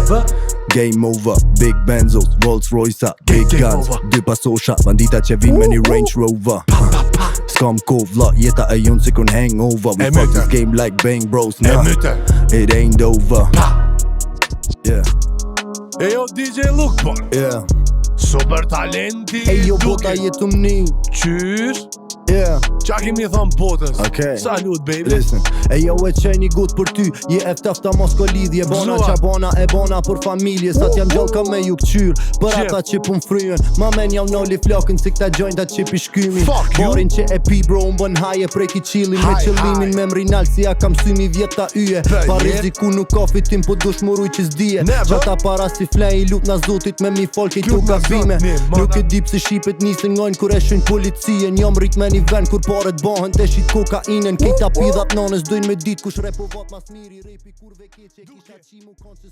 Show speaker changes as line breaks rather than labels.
Never.
Game over, big Benzos, Rolls Royce, big guns, dy pasosha, bandita që vin me një Range Rover. S'kam ko vlla, jeta e jon si kun hangover. We fuck this game like Bang Bros, nah, it ain't over. Yeah.
Ejo DJ Lukpor,
Yeah.
super talenti.
Ejo bota jetu mni.
Qysh?
Yeah.
Qa kemi thon botës?
Okay.
Salut baby.
Listen, ejo e qeni gut për ty. Je eftafta mos ko lidhje. Bona qa bona e bona për familje. Sa t'jam gjall ka me ju këqyr. Për ata që pun fryen. Ma men jam noli flokën si këta gjojnta që pi shkymin. Barin që e pi bro unë bën haje prej ki qilin. Me qëllimin me mrinal si ja kam symi vjeta yje. Pa riziku nuk ka fitim po dush muruj që s'dije. Gjata para si flej i lut na zotit me mi folke tu gabime. Nuk e dip se shqipet nisin ngojnë kur e shën policien. Jam rrit me një ven kur paret bahen të shit kokainen. Kejta pidhat nanës dojnë me dit kush repovat mas miri. Repi kurve keqe kisha qimu konse